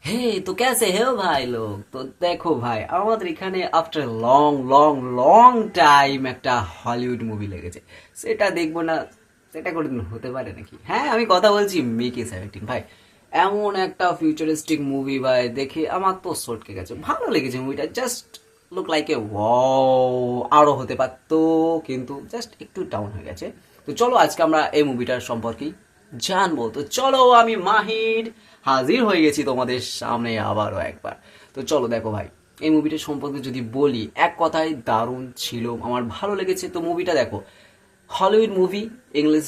हे तो कैसे हो भाई लोग। तो দেখো ভাই আমাদের এখানে after long long long time একটা হলিউড মুভি লেগেছে, সেটা দেখবো না? সেটা কোনোদিন হতে পারে নাকি? হ্যাঁ, আমি কথা বলছি মিকি 17 ভাই। এমন একটা ফিউচারিস্টিক মুভি ভাই, দেখে আমার তো সটকে গেছে, ভালো লেগেছে মুভিটা। Just look like a wow, আরো হতে পারতো, কিন্তু জাস্ট একটু ডাউন হয়ে গেছে। তো চলো আজকে আমরা এই মুভিটার সম্পর্কেই জানবো। তো চলো, আমি মাহির হাজির হয়ে গেছি তোমাদের সামনে আবারও একবার। তো চলো দেখো ভাই, এই মুভিটা সম্পর্কে যদি বলি, এক কথায় দারুণ ছিল, আমার ভালো লেগেছে। তো মুভিটা দেখো, হলিউড মুভি, ইংলিশ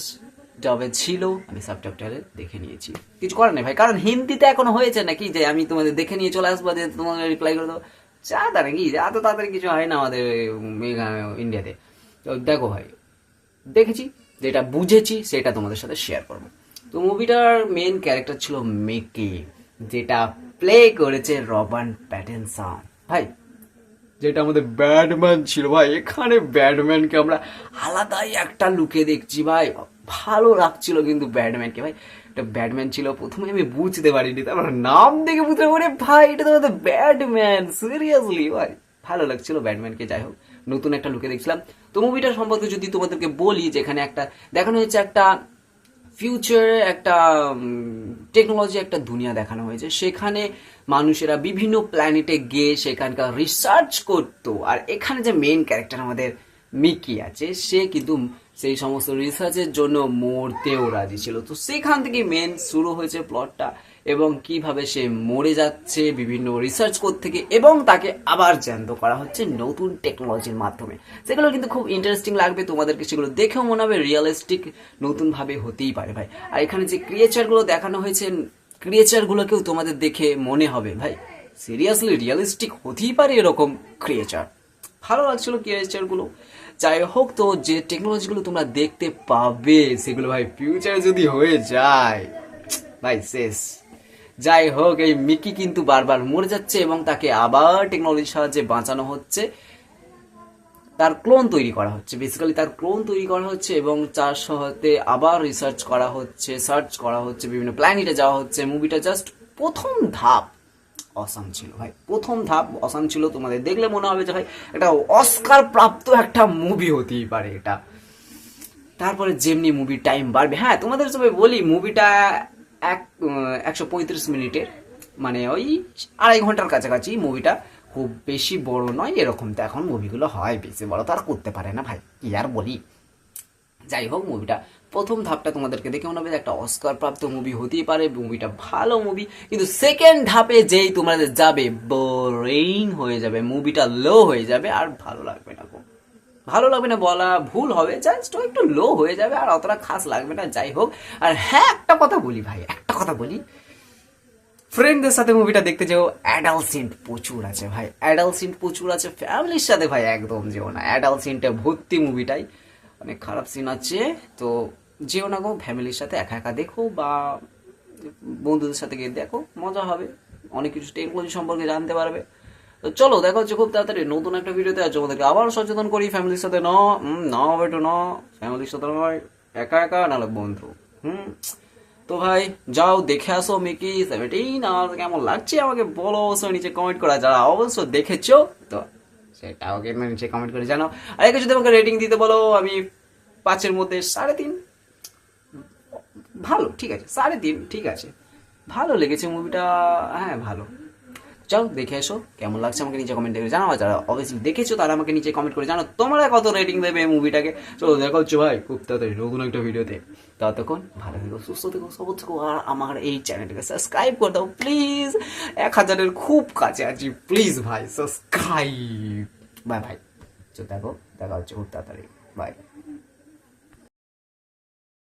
ডাবে ছিল, আমি সাবটাইটেলে দেখে নিয়েছি। কিছু করার নেই ভাই, কারণ হিন্দিতে এখনো হয়েছে নাকি যে আমি তোমাদের দেখে নিয়ে চলে আসবো, যে তোমাদের রিপ্লাই করে দেবো? চাঁদা নাকি, এত তাড়াতাড়ি কিছু হয় না আমাদের ইন্ডিয়াতে। তো দেখো ভাই, দেখেছি, যেটা বুঝেছি সেটা তোমাদের সাথে শেয়ার করবো। তো মুভিটার মেন ক্যারেক্টার ছিল মিকি, যেটা প্লে করেছে রবার্ট প্যাটিনসন ভাই, যেটা আমাদের ব্যাটম্যান ছিল ভাই। এখানে ব্যাটম্যানকে আমরা আলাদাই একটা লুকে দেখছি ভাই, ভালো লাগছিল কিন্তু ব্যাটম্যানকে ভাই। এটা ব্যাটম্যান ছিল, প্রথমে আমি বুঝতে পারিনি, তারপর নাম দেখে বুঝতে পারি ভাই এটা তো আমাদের ব্যাটম্যান, সিরিয়াসলি ভাই ভালো লাগছিল ব্যাটম্যানকে। যাই হোক, নতুন একটা লুকে দেখছিলাম। তো মুভিটার সম্পর্কে যদি তোমাদেরকে বলি, যেখানে একটা দেখানো হয়েছে একটা ফিউচার, একটা টেকনোলজি, একটা দুনিয়া দেখানো হয়েছে। সেখানে মানুষেরা বিভিন্ন প্ল্যানেটে গিয়ে সেখানকার রিসার্চ করতো, আর এখানে যে মেন ক্যারেক্টার আমাদের মিকি আছে, সে কিন্তু সেই সমস্ত রিসার্চের জন্য মরতেও রাজি ছিল। তো সেখান থেকে মেন শুরু হয়েছে প্লটটা, এবং কিভাবে সে মরে যাচ্ছে বিভিন্ন রিসার্চ করতে থেকে, এবং তাকে আবার জ্যান্ত করা হচ্ছে নতুন টেকনোলজির মাধ্যমে। সেগুলো কিন্তু খুব ইন্টারেস্টিং লাগবে তোমাদেরকে, সেগুলো দেখেও মনে হবে রিয়েলিস্টিক, নতুন ভাবে হতেই পারে ভাই। আর এখানে যে ক্রিয়েচারগুলো দেখানো হয়েছে, ক্রিয়েচারগুলোকেও তোমাদের দেখে মনে হবে ভাই সিরিয়াসলি রিয়েলিস্টিক হতেই পারে এরকম ক্রিয়েচার। ভালো লাগছিল ক্রিয়েচারগুলো। যাই হোক, তো যে টেকনোলজিগুলো তোমরা দেখতে পাবে সেগুলো ভাই ফিউচারে যদি হয়ে যায় ভাই শেষ। যাই হোক, এই মিকি কিন্তু বারবার মরে যাচ্ছে এবং তাকে আবার টেকনোলজির সাহায্যে বাঁচানো হচ্ছে, তার ক্লোন তৈরি করা হচ্ছে, বেসিক্যালি তার ক্লোন তৈরি করা হচ্ছে, এবং তার সাথে আবার রিসার্চ করা হচ্ছে, সার্চ করা হচ্ছে, বিভিন্ন প্ল্যানেটে যাওয়া হচ্ছে। মুভিটা জাস্ট প্রথম ধাপ অসাম ছিল ভাই, প্রথম ধাপ অসাম ছিল। তোমাদের দেখলে মনে হবে যে ভাই এটা অস্কার প্রাপ্ত একটা মুভি হতেই পারে এটা। তারপরে যেমনি মুভির টাইম বাড়বে, হ্যাঁ তোমাদের সবাই বলি, মুভিটা 135 মিনিটের, মানে ওই 2.5 ঘন্টার কাছাকাছি মুভিটা, খুব বেশি বড় নয়। এরকম তো এখন মুভিগুলো হয়, বেশি বড় তো আর করতে পারে না ভাই, কি আর বলি। যাই হোক, মুভিটা প্রথম ধাপটা তোমাদেরকে দেখে মনে হবে যে একটা অস্কার প্রাপ্ত মুভি হতেই পারে, মুভিটা ভালো মুভি। কিন্তু সেকেন্ড ধাপে যেই তোমাদের যাবে, বোরিং হয়ে যাবে, মুভিটা লো হয়ে যাবে, আর ভালো লাগবে না গো। ভালো লাগবে না বলা ভুল হবে, জাস্ট একটু লো হয়ে যাবে, আর অতটা খাস লাগবে না। যাই হোক, আর হ্যাঁ একটা কথা বলি ভাই, একটা কথা বলি, ফ্রেন্ডদের সাথে মুভিটা দেখতে যাও, অ্যাডাল্ট সিন প্রচুর আছে ভাই, অ্যাডাল্ট সিন প্রচুর আছে। ফ্যামিলির সাথে ভাই একদম যেও না, অ্যাডাল্ট সিনটা ভর্তি মুভিটাই, অনেক খারাপ সিন আছে। তো যেও না গো, ফ্যামিলির সাথে একা একা দেখো, বা বন্ধুদের সাথে গিয়ে দেখো, মজা হবে, অনেক কিছু টেকনোলজি সম্পর্কে জানতে পারবে। তো চলো দেখা হচ্ছে খুব তাড়াতাড়ি নতুন একটা ভিডিওতে। আজ তোমাদেরকে আবার সচেতন করি, ফ্যামিলির সাথে না বেটো ন, ফ্যামিলির সাথে নয়, একা একা নাহলে বন্ধু। তো ভাই যাও দেখে আসো মিকি 17, আর কেমন লাগছে আমাকে বলো অবশ্যই নিচে কমেন্ট করা, যারা অবশ্য দেখেছো তো সেটাও কিন্তু নিচে কমেন্ট করে জানাও। আর একে যদি আমাকে রেটিং দিতে বলো, আমি 5-এর মধ্যে 3.5, ভালো, ঠিক আছে 3.5, ঠিক আছে, ভালো লেগেছে মুভিটা, হ্যাঁ ভালো। যাও দেখে এসো, কেমন লাগছে আমাকে নিচে কমেন্ট করে জানাও। যারা অবভিয়াসলি দেখেছো তারা আমাকে নিচে কমেন্ট করে জানো তোমরা কত রেটিং দেবে এই মুভিটাকে। চলো দেখা হচ্ছে ভাই খুব তাড়াতাড়ি নতুন একটা ভিডিওতে। ততক্ষণ ভালো থেকো, সুস্থ থেকো, সবুজ থেকো, আর আমার এই চ্যানেলটাকে সাবস্ক্রাইব করে দাও প্লিজ। 1000-এর খুব কাছে আছি, প্লিজ ভাই সাবস্ক্রাইব। বাই ভাই, দেখো দেখা হচ্ছে খুব তাড়াতাড়ি, বাই।